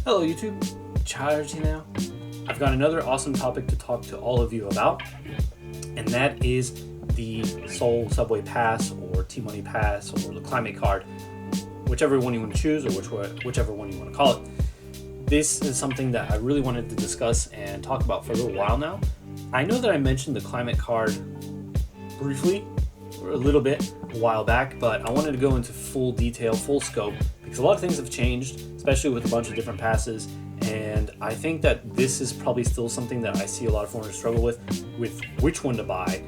Hello YouTube, Charity now. I've got another awesome topic to talk to all of you about, and that is the Seoul Subway Pass or T-Money Pass or the Climate Card, whichever one you want to choose or whichever one you want to call it. This is something that I really wanted to discuss and talk about for a little while now. I know that I mentioned the Climate Card briefly, or a little bit, a while back, but I wanted to go into full detail, full scope, because a lot of things have changed, especially with a bunch of different passes, and I think that this is probably still something that I see a lot of foreigners struggle with which one to buy,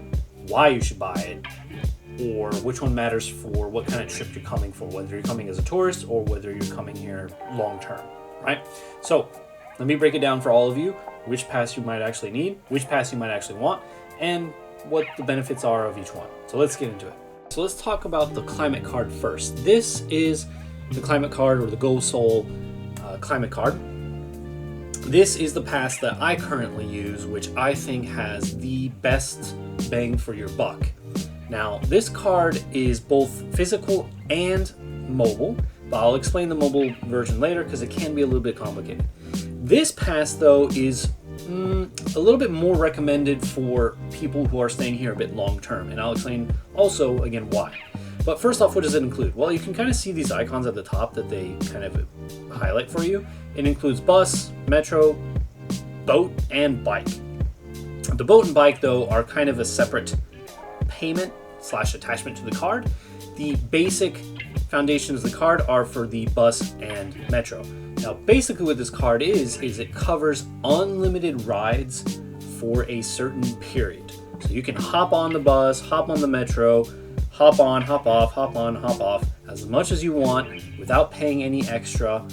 why you should buy it, or which one matters for what kind of trip you're coming for, whether you're coming as a tourist or whether you're coming here long term, right? So let me break it down for all of you, which pass you might actually need, which pass you might actually want, and what the benefits are of each one. So let's get into it. So let's talk about the Climate Card first. This is the Climate Card, or the Go Seoul Climate Card. This is the pass that I currently use, which I think has the best bang for your buck. Now, this card is both physical and mobile, but I'll explain the mobile version later because it can be a little bit complicated. This pass, though, is a little bit more recommended for people who are staying here a bit long term, and I'll explain also again why. But first off, what does it include? Well, you can kind of see these icons at the top that they kind of highlight for you. It includes bus, metro, boat, and bike. The boat and bike, though, are kind of a separate payment / attachment to the card. The basic foundations of the card are for the bus and metro. Now, basically what this card is it covers unlimited rides for a certain period. So you can hop on the bus, hop on the metro, hop on, hop off, hop on, hop off, as much as you want without paying any extra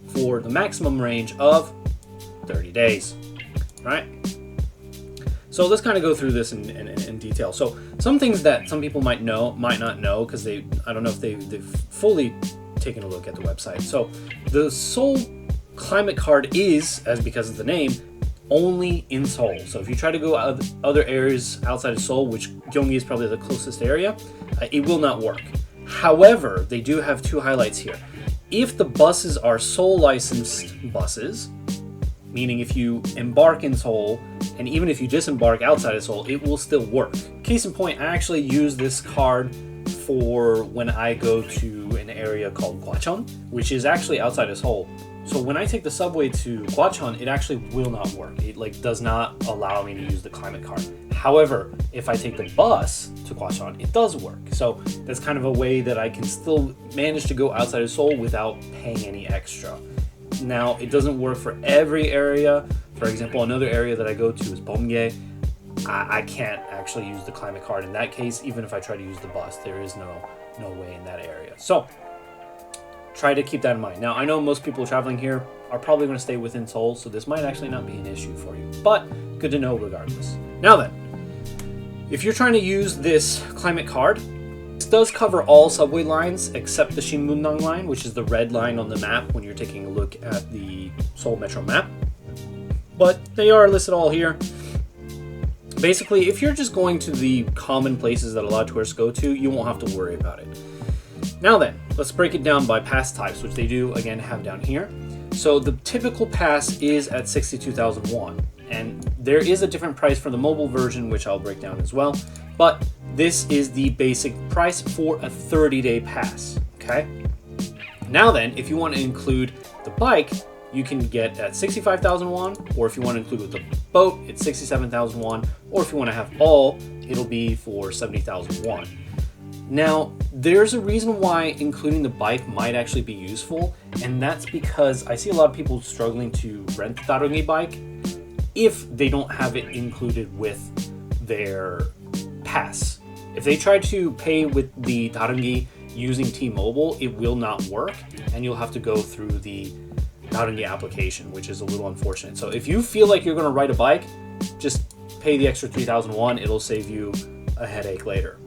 for the maximum range of 30 days, right? So let's kind of go through this in detail. So some things that some people might not know, because I don't know if they've fully taken a look at the website. So the Seoul Climate Card is, as because of the name, only in Seoul. So if you try to go other areas outside of Seoul, which Gyeonggi is probably the closest area, it will not work. However, they do have two highlights here. If the buses are Seoul licensed buses, meaning if you embark in Seoul, and even if you disembark outside of Seoul, it will still work. Case in point, I actually use this card for when I go to an area called Gwacheon, which is actually outside of Seoul. So when I take the subway to Gwacheon, it actually will not work. It does not allow me to use the Climate Card. However, if I take the bus to Gwacheon, it does work. So that's kind of a way that I can still manage to go outside of Seoul without paying any extra. Now, it doesn't work for every area. For example, another area that I go to is Bomgye. I can't actually use the Climate Card in that case. Even if I try to use the bus, there is no way in that area. So try to keep that in mind. Now, I know most people traveling here are probably going to stay within Seoul, so this might actually not be an issue for you, but good to know regardless. Now then, if you're trying to use this Climate Card, this does cover all subway lines except the Shinmunang line, which is the red line on the map when you're taking a look at the Seoul Metro map. But they are listed all here. Basically, if you're just going to the common places that a lot of tourists go to, you won't have to worry about it. Now then, let's break it down by pass types, which they do, again, have down here. So the typical pass is at 62,000 won, and there is a different price for the mobile version, which I'll break down as well. But this is the basic price for a 30-day pass, okay? Now then, if you want to include the bike, you can get at 65,000 won, or if you want to include with the boat, it's 67,000 won, or if you want to have all, it'll be for 70,000 won. Now, there's a reason why including the bike might actually be useful, and that's because I see a lot of people struggling to rent the Darongi bike if they don't have it included with their pass. If they try to pay with the Darongi using T-Mobile, it will not work, and you'll have to go through the Darongi application, which is a little unfortunate. So if you feel like you're going to ride a bike, just pay the extra 3,000 won. It'll save you a headache later.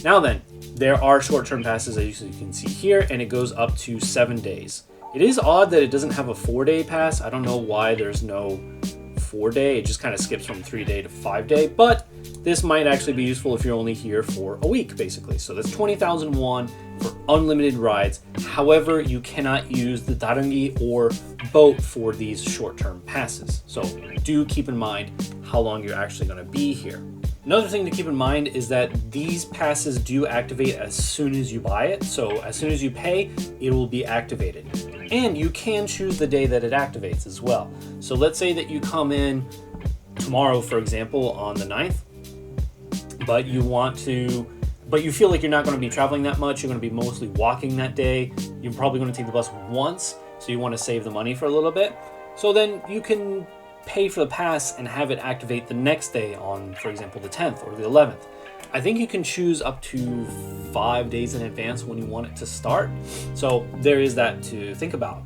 Now then, there are short-term passes, as you can see here, and it goes up to 7 days. It is odd that it doesn't have a 4-day pass. I don't know why there's no 4-day. It just kind of skips from 3-day to 5-day, but this might actually be useful if you're only here for a week, basically. So that's 20,000 won for unlimited rides. However, you cannot use the darangi or boat for these short-term passes. So do keep in mind how long you're actually going to be here. Another thing to keep in mind is that these passes do activate as soon as you buy it. So as soon as you pay, it will be activated. And you can choose the day that it activates as well. So let's say that you come in tomorrow, for example, on the 9th, but you feel like you're not going to be traveling that much. You're going to be mostly walking that day. You're probably going to take the bus once, so you want to save the money for a little bit. So then you can pay for the pass and have it activate the next day on, for example, the 10th or the 11th. I think you can choose up to 5 days in advance when you want it to start. So there is that to think about.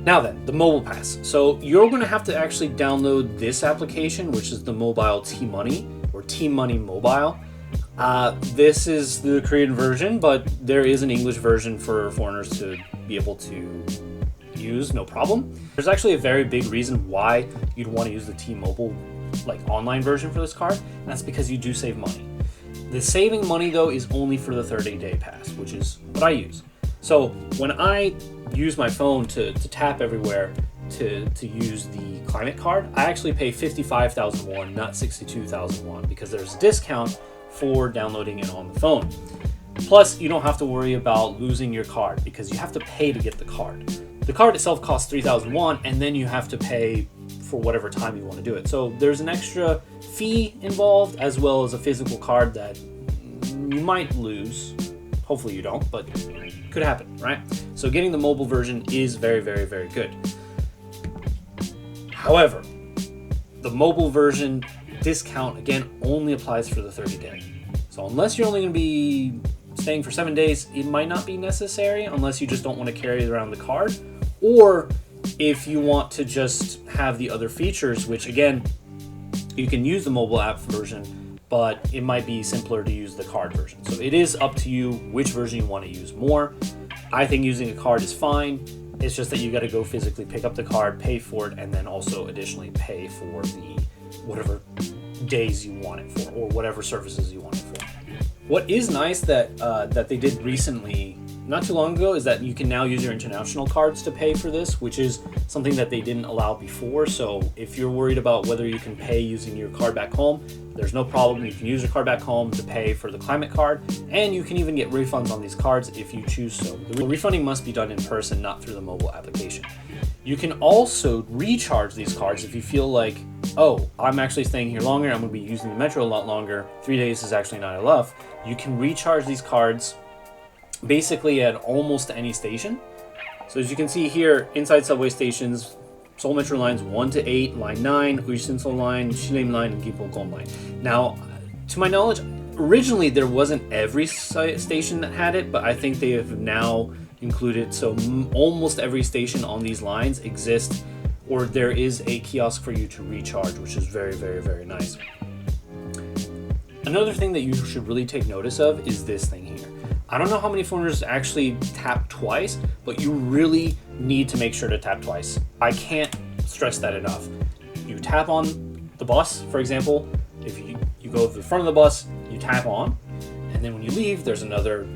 Now then, the mobile pass. So you're going to have to actually download this application, which is the mobile T-Money or T-Money Mobile. This is the Korean version, but there is an English version for foreigners to be able to use, no problem. There's actually a very big reason why you'd want to use the T-Mobile online version for this card, and that's because you do save money. The saving money though is only for the 30-day pass, which is what I use. So when I use my phone to tap everywhere to use the climate card, I actually pay 55,000 won, not 62,000 won, because there's a discount for downloading it on the phone. Plus, you don't have to worry about losing your card because you have to pay to get the card. The card itself costs 3,000 won, and then you have to pay for whatever time you want to do it. So there's an extra fee involved, as well as a physical card that you might lose. Hopefully you don't, but could happen, right? So getting the mobile version is very, very, very good. However, the mobile version discount, again, only applies for the 30-day. So unless you're only going to be staying for 7 days, it might not be necessary unless you just don't want to carry around the card, or if you want to just have the other features, which again, you can use the mobile app version, but it might be simpler to use the card version. So it is up to you which version you want to use more. I think using a card is fine. It's just that you got to go physically pick up the card, pay for it, and then also additionally pay for the whatever days you want it for, or whatever services you want it for. What is nice that they did recently, not too long ago, is that you can now use your international cards to pay for this, which is something that they didn't allow before. So if you're worried about whether you can pay using your card back home, there's no problem. You can use your card back home to pay for the climate card, and you can even get refunds on these cards if you choose so. The refunding must be done in person, not through the mobile application. You can also recharge these cards if you feel like, oh, I'm actually staying here longer, I'm going to be using the metro a lot longer, 3 days is actually not enough. You can recharge these cards basically at almost any station. So as you can see here, inside subway stations, Seoul Metro lines 1 to 8, line 9, Uisinso line, Shilem line, and Gipokgon line. Now, to my knowledge, originally there wasn't every station that had it, but I think they have now included, so almost every station on these lines exists, or there is a kiosk for you to recharge, which is very, very, very nice. Another thing that you should really take notice of is this thing here. I don't know how many foreigners actually tap twice, but you really need to make sure to tap twice. I can't stress that enough. You tap on the bus, for example. If you go to the front of the bus, you tap on, and then when you leave, there's another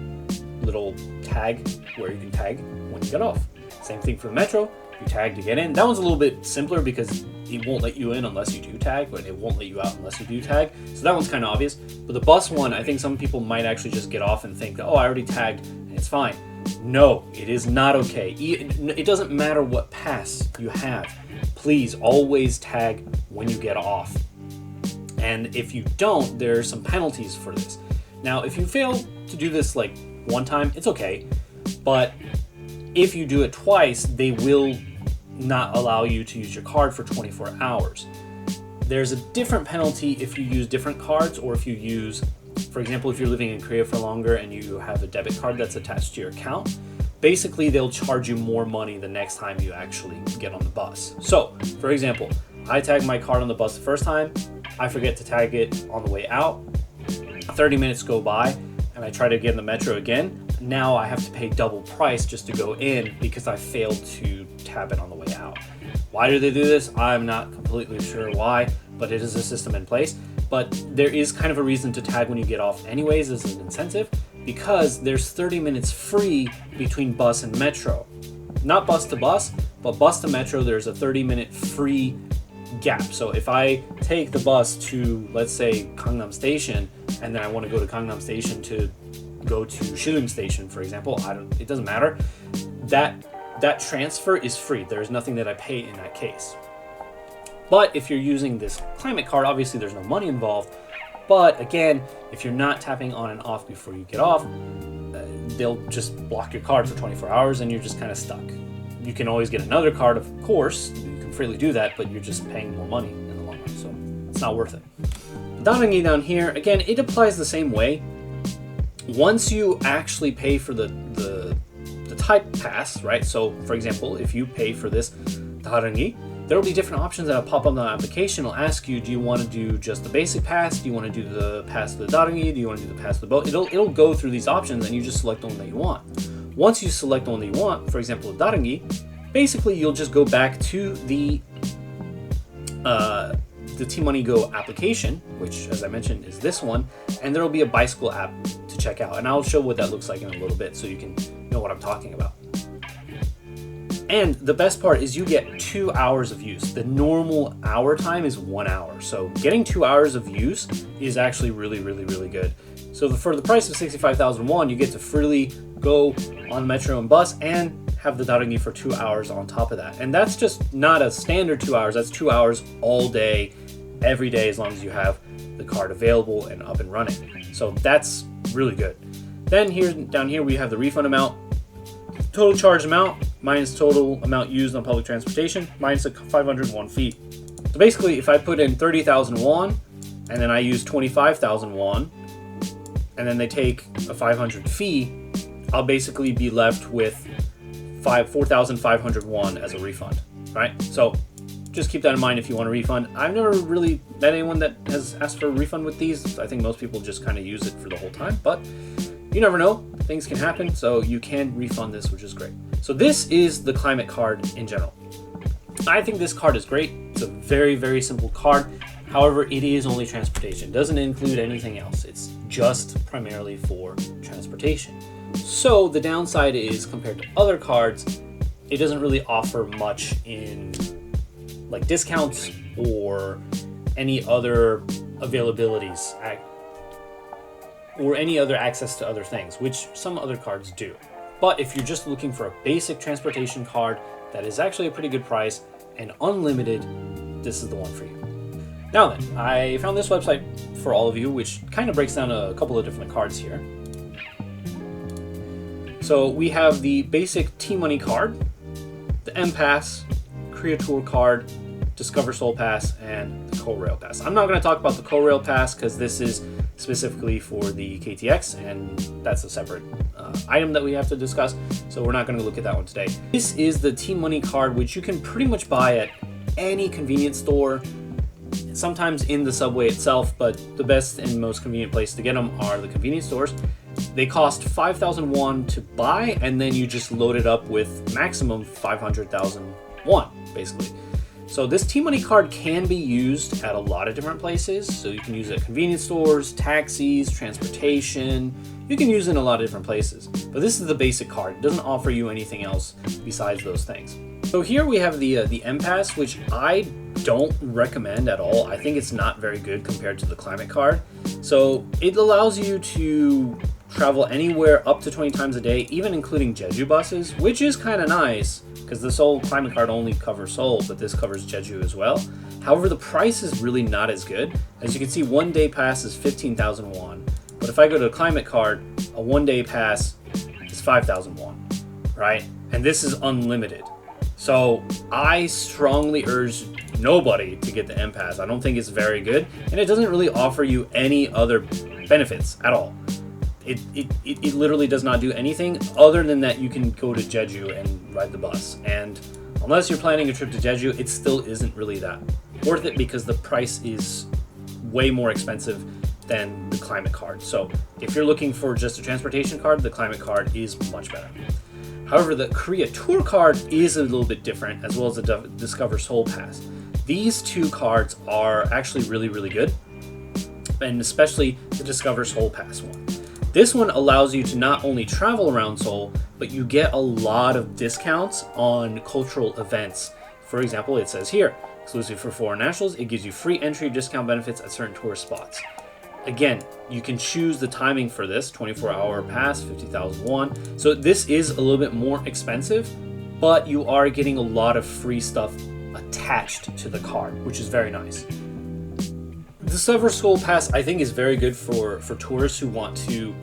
little tag where you can tag when you get off. Same thing for the metro. You tag to get in. That one's a little bit simpler because it won't let you in unless you do tag, but it won't let you out unless you do tag. So that one's kind of obvious. But the bus one, I think some people might actually just get off and think, oh, I already tagged and it's fine. No, it is not okay. It doesn't matter what pass you have. Please always tag when you get off. And if you don't, there are some penalties for this. Now, if you fail to do this like one time, it's okay. But if you do it twice, they will not allow you to use your card for 24 hours. There's a different penalty if you use different cards, or if you use, for example, if you're living in Korea for longer and you have a debit card that's attached to your account, basically they'll charge you more money the next time you actually get on the bus. So, for example, I tagged my card on the bus the first time, I forget to tag it on the way out, 30 minutes go by, and I try to get in the metro again. Now I have to pay double price just to go in because I failed to tap it on the way out. Why do they do this? I'm not completely sure why, but it is a system in place. But there is kind of a reason to tag when you get off anyways as an incentive, because there's 30 minutes free between bus and metro. Not bus to bus, but bus to metro, there's a 30-minute free gap. So if I take the bus to, let's say, Gangnam Station, and then I want to go to Gangnam Station to go to Shilung Station, for example, it doesn't matter. That transfer is free. There's nothing that I pay in that case. But if you're using this climate card, obviously there's no money involved. But again, if you're not tapping on and off before you get off, they'll just block your card for 24 hours and you're just kind of stuck. You can always get another card, of course. You can freely do that, but you're just paying more money in the long run, so it's not worth it. Darangi down here, again, it applies the same way. Once you actually pay for the type pass, right? So, for example, if you pay for this Darangi, there will be different options that'll pop up on the application. It'll ask you, do you want to do just the basic pass? Do you want to do the pass to the Darangi? Do you want to do the pass to the boat? It'll go through these options and you just select the one that you want. Once you select the one that you want, for example, the Darangi, basically you'll just go back to the T-Money Go application, which, as I mentioned, is this one, and there will be a bicycle app to check out. And I'll show what that looks like in a little bit so you can know what I'm talking about. And the best part is you get 2 hours of use. The normal hour time is 1 hour. So getting 2 hours of use is actually really, really, really good. So for the price of 65,000 won, you get to freely go on metro and bus and have the Darangi for 2 hours on top of that. And that's just not a standard 2 hours. That's 2 hours all day, every day, as long as you have the card available and up and running. So that's really good. Then down here we have the refund amount. Total charge amount minus total amount used on public transportation minus a 501 fee. So basically, if I put in 30,000 won and then I use 25,000 won and then they take a 500 fee, I'll basically be left with 4,500 won as a refund, right? So just keep that in mind if you want a refund. I've never really met anyone that has asked for a refund with these. I think most people just kind of use it for the whole time, but you never know. Things can happen, so you can refund this, which is great. So this is the climate card in general. I think this card is great. It's a very, very simple card. However, it is only transportation. It doesn't include anything else. It's just primarily for transportation. So the downside is, compared to other cards, it doesn't really offer much in like discounts or any other availabilities or any other access to other things, which some other cards do. But if you're just looking for a basic transportation card that is actually a pretty good price and unlimited, this is the one for you. Now then, I found this website for all of you, which kind of breaks down a couple of different cards here. So we have the basic T-Money card, the M-Pass, Korea Tour card, Discover Seoul Pass, and the Korail Pass. I'm not going to talk about the Korail Pass because this is specifically for the KTX, and that's a separate item that we have to discuss, so we're not going to look at that one today. This is the T-Money card, which you can pretty much buy at any convenience store, sometimes in the subway itself, but the best and most convenient place to get them are the convenience stores. They cost 5,000 won to buy, and then you just load it up with maximum 500,000 won, basically. So this T-Money card can be used at a lot of different places. So you can use it at convenience stores, taxis, transportation. You can use it in a lot of different places. But this is the basic card. It doesn't offer you anything else besides those things. So here we have the M-Pass, which I don't recommend at all. I think it's not very good compared to the climate card. So it allows you to travel anywhere up to 20 times a day, even including Jeju buses, which is kind of nice because the Seoul climate card only covers Seoul, but this covers Jeju as well. However, the price is really not as good. As you can see, 1 day pass is 15,000 won. But if I go to a climate card, a 1 day pass is 5,000 won, right? And this is unlimited. So I strongly urge nobody to get the M-Pass. I don't think it's very good, and it doesn't really offer you any other benefits at all. It literally does not do anything other than that you can go to Jeju and ride the bus. And unless you're planning a trip to Jeju, it still isn't really that worth it because the price is way more expensive than the climate card. So if you're looking for just a transportation card, the climate card is much better. However, the Korea Tour card is a little bit different, as well as the Discover Seoul Pass. These two cards are actually really, really good, and especially the Discover Seoul Pass one. This one allows you to not only travel around Seoul, but you get a lot of discounts on cultural events. For example, it says here, exclusive for foreign nationals, it gives you free entry discount benefits at certain tourist spots. Again, you can choose the timing for this, 24-hour pass, 50,000 won. So this is a little bit more expensive, but you are getting a lot of free stuff attached to the card, which is very nice. The Discover Seoul Pass, I think, is very good for tourists who want to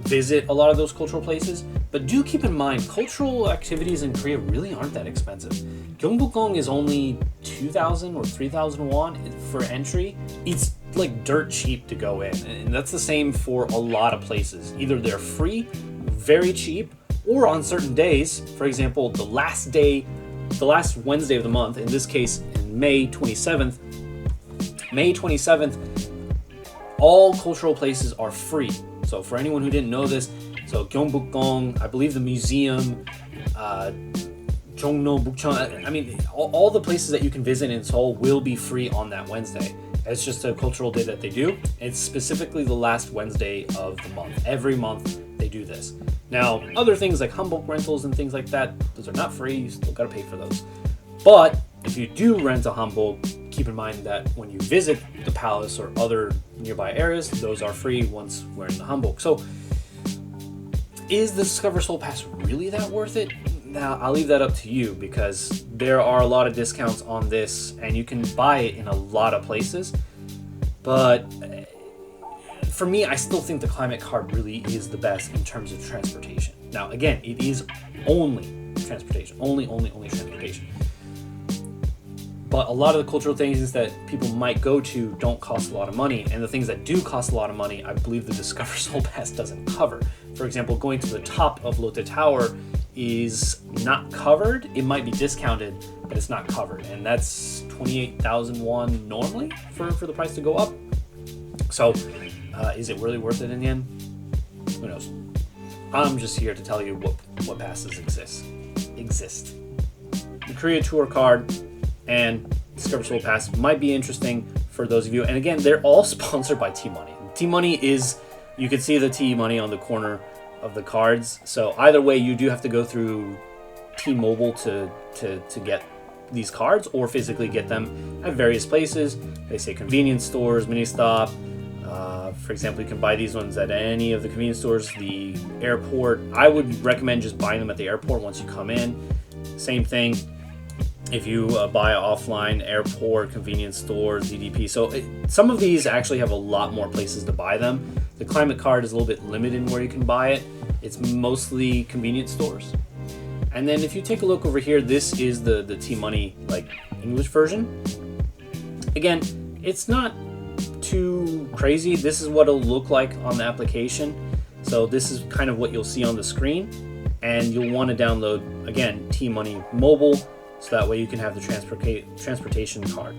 visit a lot of those cultural places. But do keep in mind, cultural activities in Korea really aren't that expensive. Gyeongbokgung is only 2,000 or 3,000 won for entry. It's like dirt cheap to go in. And that's the same for a lot of places. Either they're free, very cheap, or on certain days, for example, the last Wednesday of the month, in this case, in May 27th, all cultural places are free. So for anyone who didn't know this, so Gyeongbokgung, I believe the museum, Jongno, Bukchon, I mean, all the places that you can visit in Seoul will be free on that Wednesday. It's just a cultural day that they do. It's specifically the last Wednesday of the month. Every month they do this. Now, other things like hanbok rentals and things like that, those are not free. You still gotta pay for those. But if you do rent a hanbok, keep in mind that when you visit the palace or other nearby areas, those are free once wearing the hanbok. So, is the Discover Seoul Pass really that worth it? Now, I'll leave that up to you, because there are a lot of discounts on this and you can buy it in a lot of places. But for me, I still think the Climate Card really is the best in terms of transportation. Now, again, it is only transportation, only transportation. But a lot of the cultural things that people might go to don't cost a lot of money, and the things that do cost a lot of money, I believe the Discover Seoul Pass doesn't cover. For example, going to the top of Lotte Tower is not covered. It might be discounted, but it's not covered, and that's 28,000 won normally for the price to go up. So, is it really worth it in the end? Who knows? I'm just here to tell you what passes exist. The Korea Tour card and Discover Seoul Pass might be interesting for those of you. And again, they're all sponsored by T-Money. T-Money is, you can see the T-Money on the corner of the cards. So either way, you do have to go through T-Mobile to get these cards, or physically get them at various places. They say convenience stores, mini stop. For example, you can buy these ones at any of the convenience stores, the airport. I would recommend just buying them at the airport once you come in. Same thing if you buy offline, airport, convenience stores, DDP. So some of these actually have a lot more places to buy them. The Climate Card is a little bit limited in where you can buy it. It's mostly convenience stores. And then if you take a look over here, this is the T-Money like English version. Again, it's not too crazy. This is what it'll look like on the application. So this is kind of what you'll see on the screen. And you'll want to download, again, T-Money Mobile, so that way you can have the transportation card.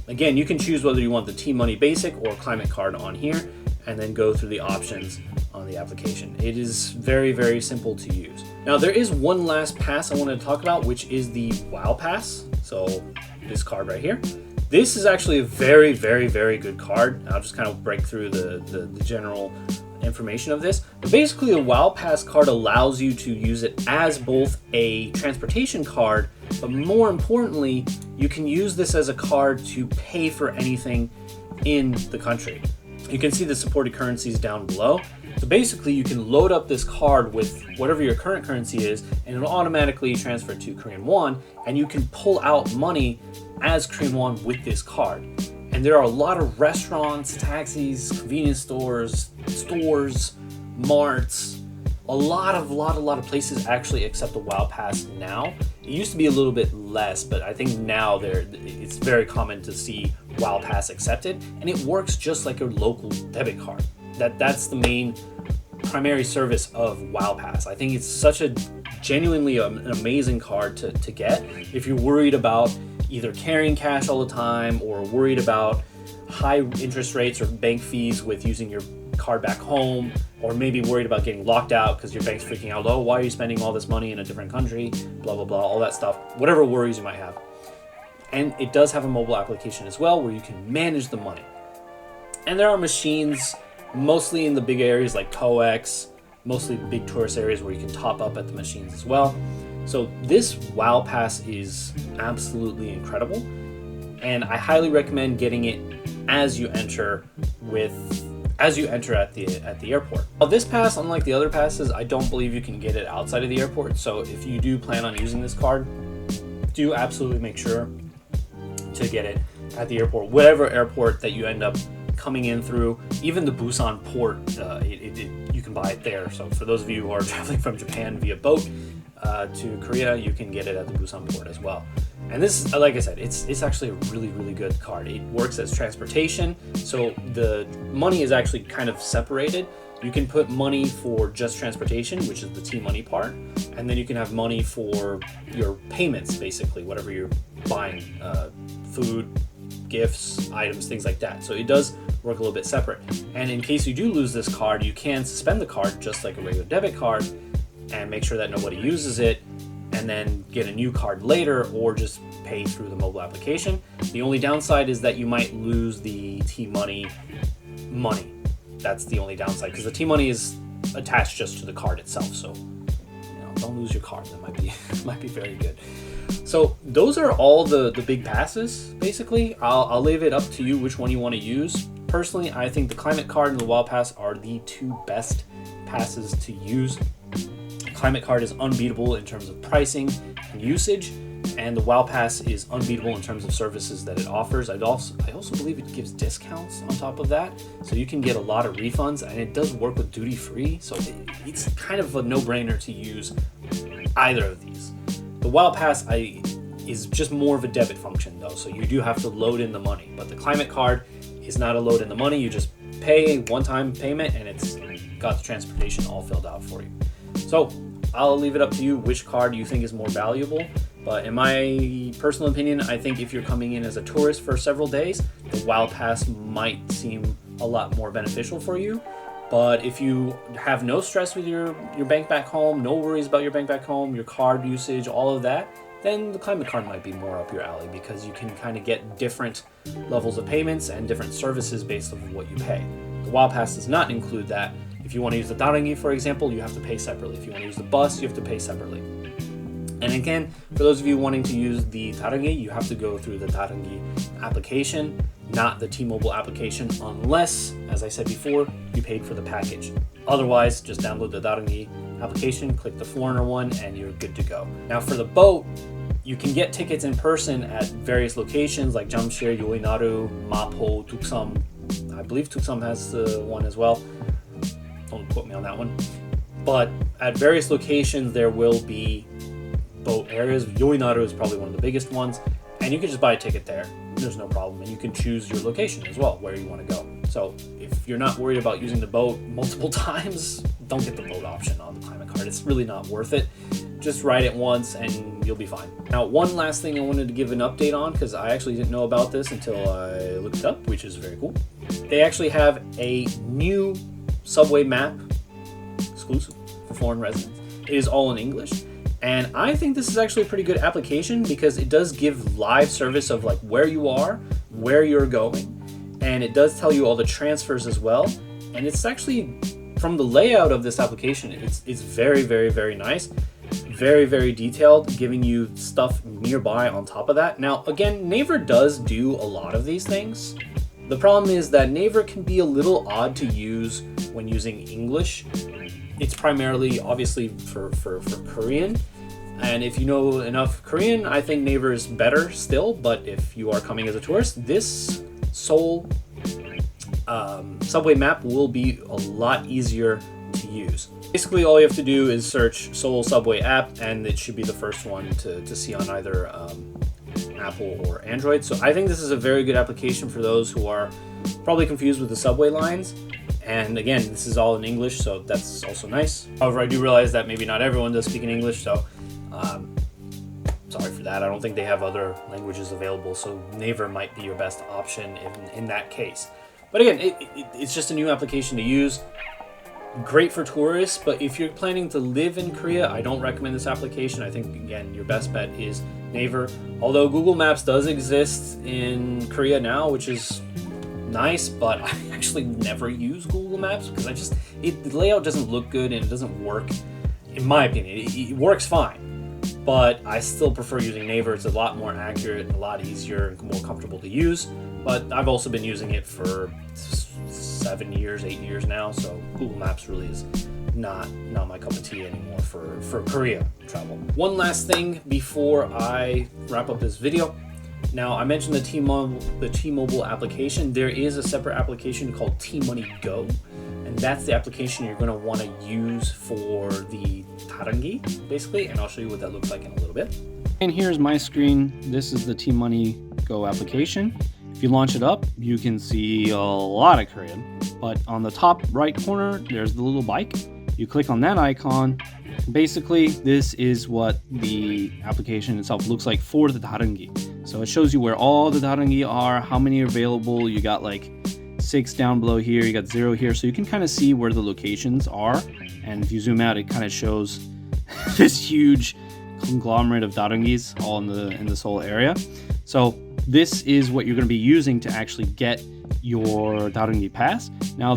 Again, you can choose whether you want the T-Money Basic or Climate Card on here, and then go through the options on the application. It is very, very simple to use. Now, there is one last pass I wanted to talk about, which is the WOW Pass. So this card right here. This is actually a very, very, very good card. I'll just kind of break through the general information of this. But basically, the WOW Pass card allows you to use it as both a transportation card, but more importantly, you can use this as a card to pay for anything in the country. You can see the supported currencies down below. So basically, you can load up this card with whatever your current currency is, and it'll automatically transfer to Korean won, and you can pull out money as Korean won with this card. And there are a lot of restaurants, taxis, convenience stores, marts, a lot of places actually accept the WOW Pass now. It used to be a little bit less, but I think now it's very common to see WOW Pass accepted, and it works just like a local debit card. That's the main primary service of WOW Pass. I think it's such a genuinely an amazing card to get if you're worried about either carrying cash all the time or worried about high interest rates or bank fees with using your card back home, or maybe worried about getting locked out because your bank's freaking out. Oh, why are you spending all this money in a different country? Blah, blah, blah, all that stuff. Whatever worries you might have. And it does have a mobile application as well where you can manage the money. And there are machines mostly in the big areas like COEX, mostly big tourist areas where you can top up at the machines as well. So this WOW Pass is absolutely incredible, and I highly recommend getting it as you enter at the airport. Now, this pass, unlike the other passes, I don't believe you can get it outside of the airport. So if you do plan on using this card, do absolutely make sure to get it at the airport, whatever airport that you end up coming in through. Even the Busan port, you can buy it there. So for those of you who are traveling from Japan via boat to Korea, you can get it at the Busan port as well. And this, like I said, it's actually a really, really good card. It works as transportation, so the money is actually kind of separated. You can put money for just transportation, which is the T-money part, and then you can have money for your payments, basically, whatever you're buying, food, gifts, items, things like that. So it does work a little bit separate. And in case you do lose this card, you can suspend the card just like a regular debit card and make sure that nobody uses it, and then get a new card later, or just pay through the mobile application. The only downside is that you might lose the T-money money. That's the only downside, because the T-money is attached just to the card itself. So, don't lose your card. That might be very good. So those are all the big passes. Basically, I'll leave it up to you which one you want to use. Personally, I think the Climate Card and the WOW Pass are the two best passes to use. Climate Card is unbeatable in terms of pricing and usage, and the WOW Pass is unbeatable in terms of services that it offers. I also believe it gives discounts on top of that, so you can get a lot of refunds, and it does work with duty free, so it's kind of a no-brainer to use either of these. The WOW Pass is just more of a debit function though, so you do have to load in the money, but the Climate Card is not a load in the money. You just pay a one-time payment, and it's got the transportation all filled out for you. So I'll leave it up to you which card you think is more valuable. But in my personal opinion, I think if you're coming in as a tourist for several days, the WOW Pass might seem a lot more beneficial for you. But if you have no stress with your bank back home, no worries about your bank back home, your card usage, all of that, then the Climate Card might be more up your alley, because you can kind of get different levels of payments and different services based on what you pay. The WOW Pass does not include that. If you want to use the Darangi, for example, you have to pay separately. If you want to use the bus, you have to pay separately. And again, for those of you wanting to use the Darangi, you have to go through the Darangi application, not the T-Mobile application, unless, as I said before, you paid for the package. Otherwise, just download the Darangi application, click the foreigner one, and you're good to go. Now for the boat, you can get tickets in person at various locations like Jamshir, Yoinaru, Mapo, Tuksum. I believe Tuksum has one as well. Don't quote me on that one. But at various locations, there will be boat areas. Yoinaru is probably one of the biggest ones, and you can just buy a ticket there. There's no problem, and you can choose your location as well, where you want to go. So if you're not worried about using the boat multiple times, don't get the boat option on the Climate Card. It's really not worth it. Just ride it once and you'll be fine. Now, one last thing I wanted to give an update on, because I actually didn't know about this until I looked it up, which is very cool. They actually have a new subway map exclusive for foreign residents. It is all in English, and I think this is actually a pretty good application, because it does give live service of like where you are, where you're going, and it does tell you all the transfers as well. And it's actually, from the layout of this application, it's very, very, very nice, very, very detailed, giving you stuff nearby on top of that. Now again, Naver does do a lot of these things. The problem is that Naver can be a little odd to use when using English. It's primarily, obviously, for Korean. And if you know enough Korean, I think Naver is better still. But if you are coming as a tourist, this Seoul subway map will be a lot easier to use. Basically, all you have to do is search Seoul subway app, and it should be the first one to see on either Apple or Android. So I think this is a very good application for those who are probably confused with the subway lines. And again, this is all in English, so that's also nice. However, I do realize that maybe not everyone does speak in English, so sorry for that. I don't think they have other languages available, so Naver might be your best option in that case. But again, it's just a new application to use. Great for tourists, but if you're planning to live in Korea, I don't recommend this application. I think, again, your best bet is Naver. Although Google Maps does exist in Korea now, which is nice, but I actually never use Google Maps because the layout doesn't look good and it doesn't work. In my opinion, it works fine, but I still prefer using Naver. It's a lot more accurate, a lot easier, and more comfortable to use. But I've also been using it for 7 years, 8 years now, so Google Maps really is not my cup of tea anymore for Korea travel. One last thing before I wrap up this video. Now, I mentioned the T-Mobile application. There is a separate application called T-Money Go, and that's the application you're going to want to use for the 다른기, basically, and I'll show you what that looks like in a little bit. And here's my screen. This is the T-Money Go application. If you launch it up, you can see a lot of Korean, but on the top right corner, there's the little bike. You click on that icon. Basically, this is what the application itself looks like for the 다른기. So it shows you where all the 다른기 are, how many are available. You got like 6 down below here, you got 0 here, so you can kind of see where the locations are. And if you zoom out, it kind of shows this huge conglomerate of 다른기s all in the Seoul area. So this is what you're going to be using to actually get your 다른기 pass. Now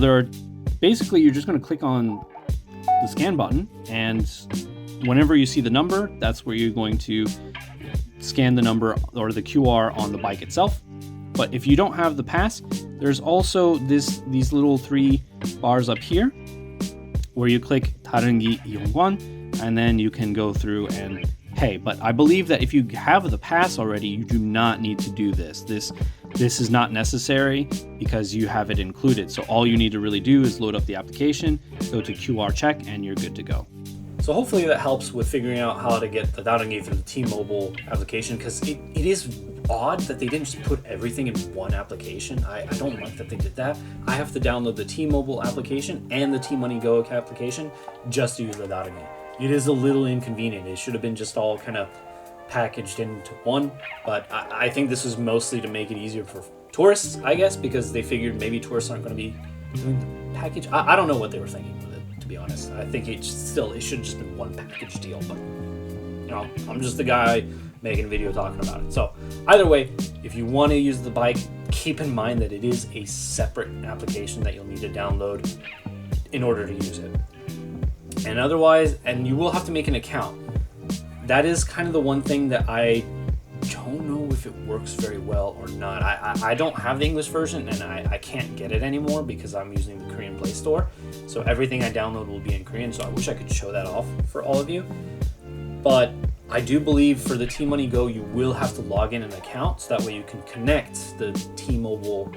basically you're just going to click on the scan button, and whenever you see the number, that's where you're going to scan the number or the QR on the bike itself. But if you don't have the pass, there's also these little 3 bars up here where you click 다른기 이용권, and then you can go through and pay. But I believe that if you have the pass already, you do not need to do this. This is not necessary because you have it included. So all you need to really do is load up the application, go to QR check, and you're good to go. So hopefully that helps with figuring out how to get the 다른기 through the T-Mobile application, because it is odd that they didn't just put everything in one application. I don't like that they did that. I have to download the T-Mobile application and the T-Money Go application just to use the 다른기. It is a little inconvenient. It should have been just all kind of packaged into one, but I think this is mostly to make it easier for tourists, I guess, because they figured maybe tourists aren't going to be doing the package. I don't know what they were thinking with it, to be honest. I think it should have just been one package deal, but I'm just the guy making a video talking about it. So either way, if you want to use the bike, keep in mind that it is a separate application that you'll need to download in order to use it. And otherwise, and you will have to make an account. That is kind of the one thing that I don't know if it works very well or not. I don't have the English version, and I can't get it anymore because I'm using the Korean Play Store. So everything I download will be in Korean, so I wish I could show that off for all of you. But I do believe for the T-Money Go, you will have to log in an account, so that way you can connect the T-Mobile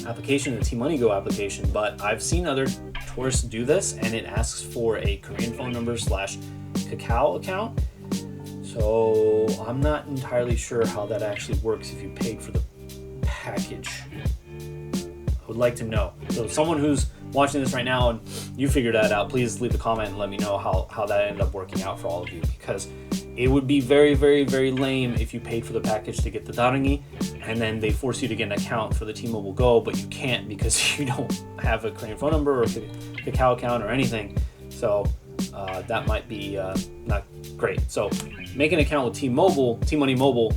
application, the T-Money Go application. But I've seen other tourists do this, and it asks for a Korean phone number / Kakao account. So I'm not entirely sure how that actually works if you paid for the package. I would like to know. So someone who's watching this right now and you figured that out, please leave a comment and let me know how that ended up working out for all of you, because it would be very, very, very lame if you paid for the package to get the 다른기 and then they force you to get an account for the T-Mobile Go, but you can't because you don't have a Korean phone number or a Kakao account or anything. So that might be not great. So make an account with T-Money Mobile,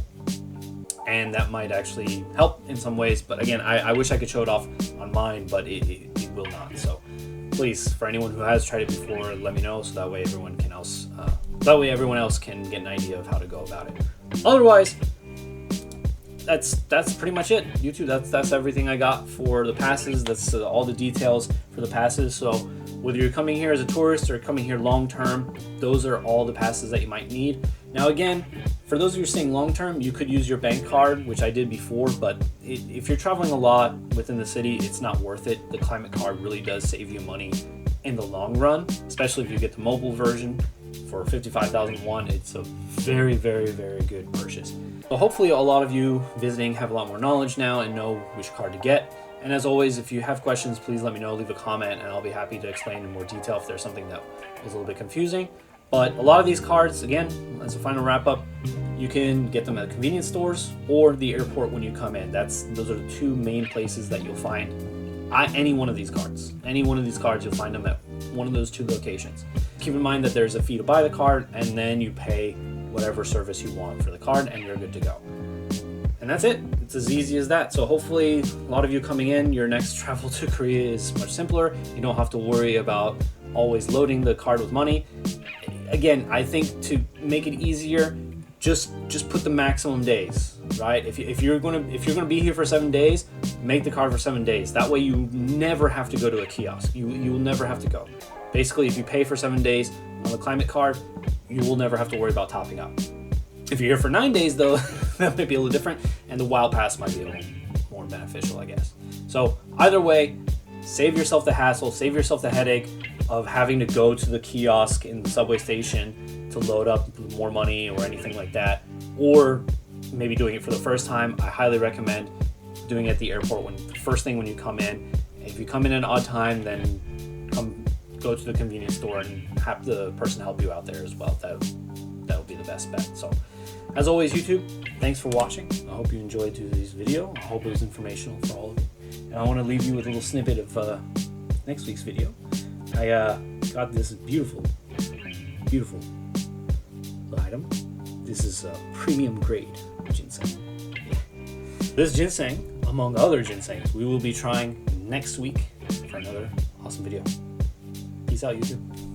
and that might actually help in some ways. But again, I wish I could show it off on mine, but it will not. So please, for anyone who has tried it before, let me know, so that way everyone else can get an idea of how to go about it. Otherwise, that's pretty much it. YouTube, that's everything I got for the passes. That's all the details for the passes. So whether you're coming here as a tourist or coming here long term, those are all the passes that you might need. Now again, for those of you staying long term, you could use your bank card, which I did before, but if you're traveling a lot within the city, it's not worth it. The climate card really does save you money in the long run, especially if you get the mobile version for 55,000 won. It's a very, very, very good purchase. So hopefully a lot of you visiting have a lot more knowledge now and know which card to get. And as always, if you have questions, please let me know, leave a comment, and I'll be happy to explain in more detail if there's something that was a little bit confusing. But a lot of these cards, again, as a final wrap up, you can get them at convenience stores or the airport when you come in. Those are the two main places that you'll find any one of these cards. Any one of these cards, you'll find them at one of those 2 locations. Keep in mind that there's a fee to buy the card, and then you pay whatever service you want for the card, and you're good to go. And that's it. It's as easy as that. So hopefully a lot of you coming in, your next travel to Korea is much simpler. You don't have to worry about always loading the card with money. Again, I think to make it easier, just put the maximum days, right? If you're gonna be here for 7 days, make the card for 7 days. That way you never have to go to a kiosk. You will never have to go. Basically, if you pay for 7 days on the climate card, you will never have to worry about topping up. If you're here for 9 days, though, that might be a little different, and the Wild Pass might be a little more beneficial, I guess. So either way, save yourself the hassle, save yourself the headache of having to go to the kiosk in the subway station to load up more money or anything like that, or maybe doing it for the first time. I highly recommend doing it at the airport first thing when you come in. If you come in at an odd time, then go to the convenience store and have the person help you out there as well. That would be the best bet. So as always, YouTube, thanks for watching. I hope you enjoyed today's video. I hope it was informational for all of you. And I want to leave you with a little snippet of next week's video. I got this beautiful item. This is premium grade ginseng. This ginseng, among other ginsengs, we will be trying next week for another awesome video. Peace out, YouTube.